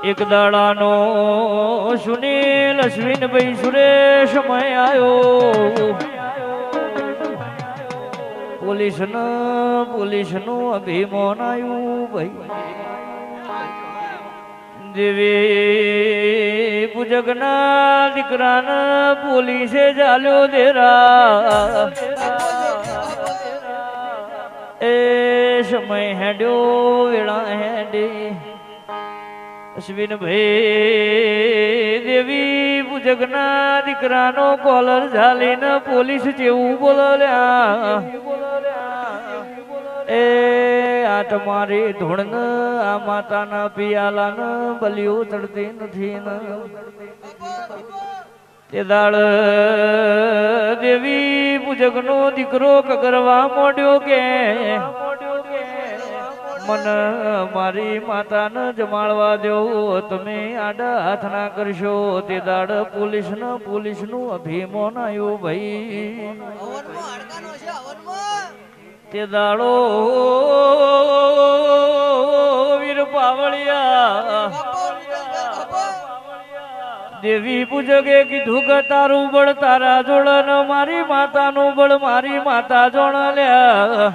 એક દાડાનો સુનિલ અશ્વિનભાઈ સુરેશ મય આવ્યો પોલીસનું અભિમાન આવ્યું ભાઈ દેવી પૂજકના દીકરાના પોલીસે ચાલ્યો દેરા એ સમય હેડ્યો વેળા હેડે અશ્વિનભાઈ દેવી પૂજકના દીકરાનો કોલર ઝાલીને પોલીસ જેવું બોલ્યા એ આ તમારી ધૂણ આ માતાના પિયાલાને બલિયો ચડતી નથી ને તે દાળ દેવી પૂજકનો દીકરો કગરવા મોડ્યો કે મન મારી માતાને જમાડવા દેવો તમે આડા હાથ ના કરશો તે દાડ પોલીસનું અભિમાન આવ્યું ભાઈ તે દાડો વીર પાવળિયા દેવી પૂજકે કીધું કે તારું બળ તારા જોડ મારી માતાનું બળ મારી માતા જોડ લ્યા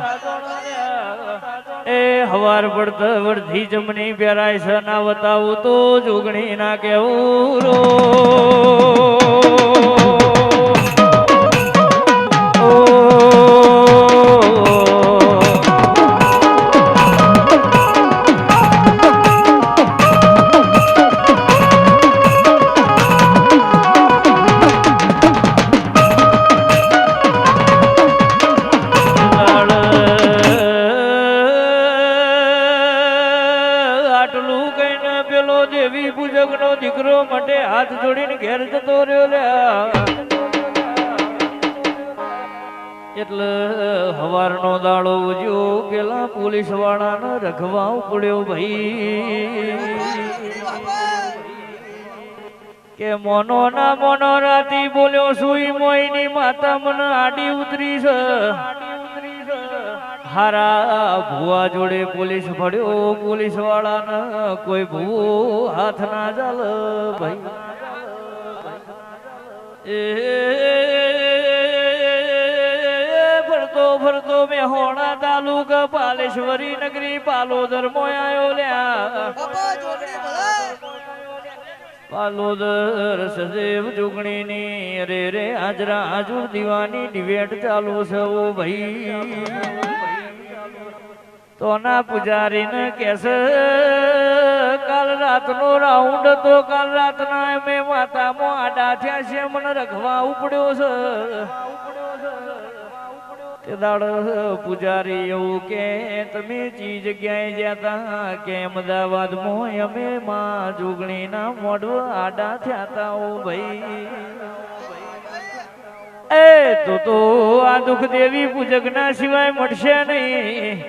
એ હવાર પડતા વળથી જમણી પહેરાય છે ના બતાવું તો જોગણી ના કેવું રો દેવી પૂજકનો દીકરો માટે હાથ જોડીને ઘેર જતો રહ્યો એટલે હવારનો દાડો ઉજ્યો પેલા પોલીસ વાળાને રખવા પડ્યો ભાઈ કે મોનો ના મોનો રાતી બોલ્યો સુઈ મોઈની માતા મને આડી ઉતરી છે હારા ભુવા જોડે પોલીસ ફળ્યો પોલીસ વાળાને કોઈ ભૂવો હાથ ના ચાલ ભાઈ એ ફરતો મેહોણા તાલુકા પાલેશ્વરી નગરી પાલોદર મોયાયો લ્યા પાલોદર સદેવ જોગણીની અરે રે હાજરા હાજર દીવાની ડિબેટ ચાલુ છે ઓ ભાઈ તો ના પુજારીને કેસે કાલ રાતનો રાઉન્ડ તો કાલ રાતના અમે માતામાં આડા થયા છે મને રખવા ઉપડ્યો છે તે દાડ પુજારી એવું કે તમે ચી જગ્યાએ જતા કે અમદાવાદમાં અમે માં જોગણીના મોઢ આડા થયા હતા ઓ ભાઈ એ તો આ દુઃખ દેવી પૂજક ના સિવાય મળશે નહીં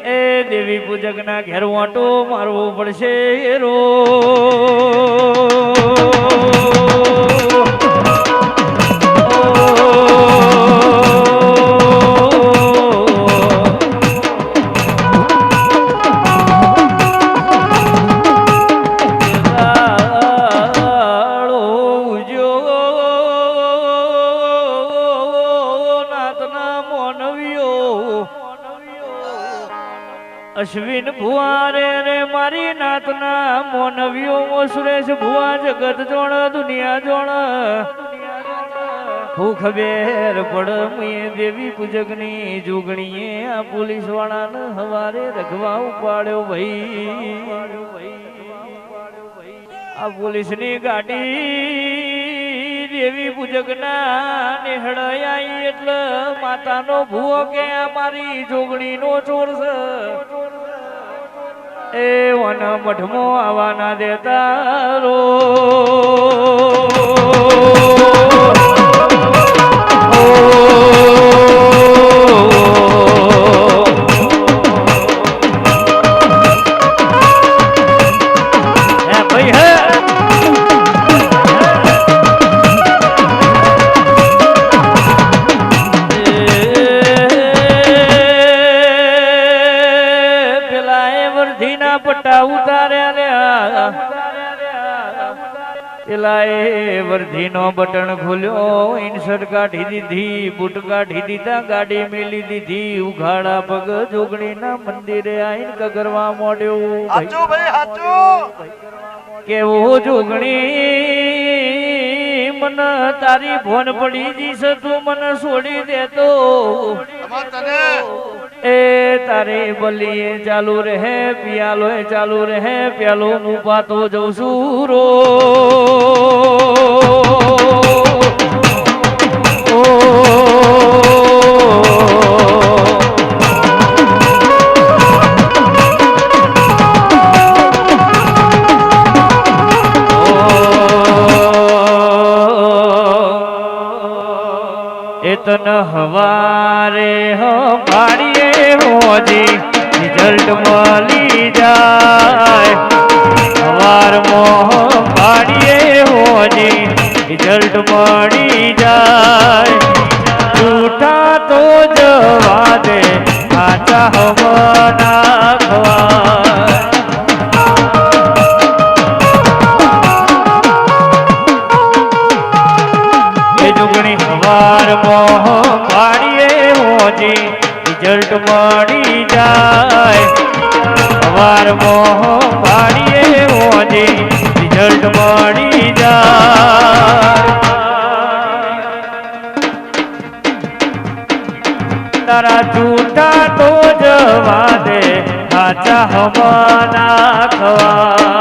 એ દેવી પૂજક ના ઘેર વાંટો મારવો પડશે રો અશ્વિન ભુવા રે મારી નાતના મોનવ્યો સુરેશ ભુવા જગત જોણ દુનિયા જોણ હું ખબર પડ મુએ દેવી પૂજકની જોગણીએ આ પોલીસ વાળાને હવારે રખવા ઉપાડ્યો ભાઈ આ પોલીસની ગાડી દેવી પૂજકના નેહળાઈ એટલે માતાનો ભૂવો કે આ મારી જોગણીનો ચોર છે એ વન મઠમો આવા ના દેતા રો પટ્ટા ઉતારે પેલા એ વર્ધીનો બટન ખોલ્યો, ઇન્સર્ટ કાઢી દીધી, બૂટ કાઢી દીધા, ગાડી મેલી દીધી, ઉઘાડા પગ જોગણીના મંદિરે આઈને કગરવા મોડ્યો. હાચું ભાઈ હાચું. કેવું જોગણી મને તારી ફોન પડી જઈશ, તું મને છોડી દેતો. એ તારી બલીએ ચાલુ રહે, પિયાલો ચાલુ રહે, પ્યાલો હું પાતો જઉં છું રો. તન હવારે પાડીએ હોજી રિઝલ્ટ મળી જાય. હવાર મોહ પાડીએ હોજી રિઝલ્ટ મળી જાય. જૂઠા તો જવા દે, સાચા હમના ખવાય. એ જુગણી હવાર મોહ પાડીએ હોજી રિઝલ્ટ મળી જાય. હવાર મોહ પાડીએ હોજી રિઝલ્ટ મળી જાય. તારા જૂઠા તો જવા દે, સાચા હમના ખવાય.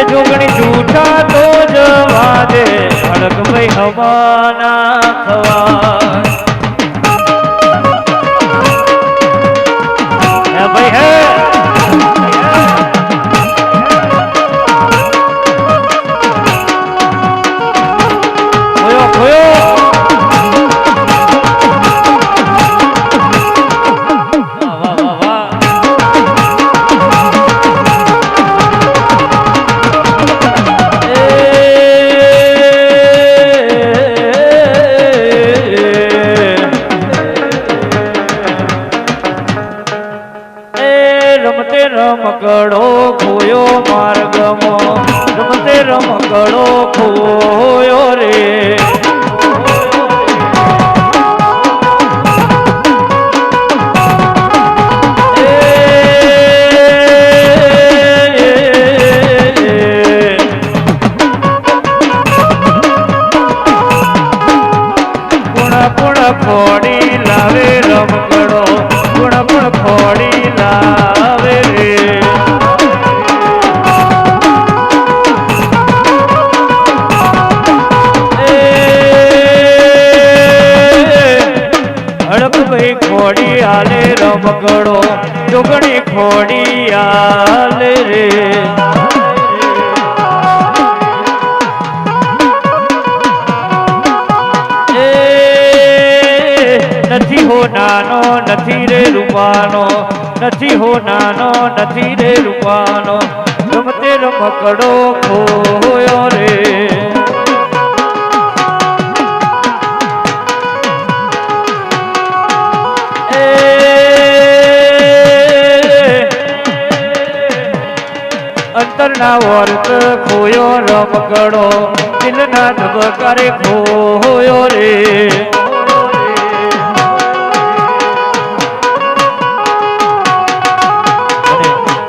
જોગણી જૂઠા તો જવા દે, ખડક ભાઈ હવાના ખવાય. ભાઈ હે ખોયો ખોયો. રમતે રમકડો ખોયો માર્ગમાં, રમતે રમકડો ખોયો રે. ગુણ ગુણ ફોડી લાવે રમકડો, ગુણ ગુણ ફોડી લાવે રે. હડક ભાઈ ખોડી આલે રમકડો, જોગણી ખોડી આલે રે. નથી હો નાનો નથી રે રૂપાનો, નથી હો નાનો નથી રે રૂપાનો, રમતે રમકડો ખોયો રે. અંતરના વર્ત ખોયો રમકડો, દિલના ધબકારે ખોયો રે.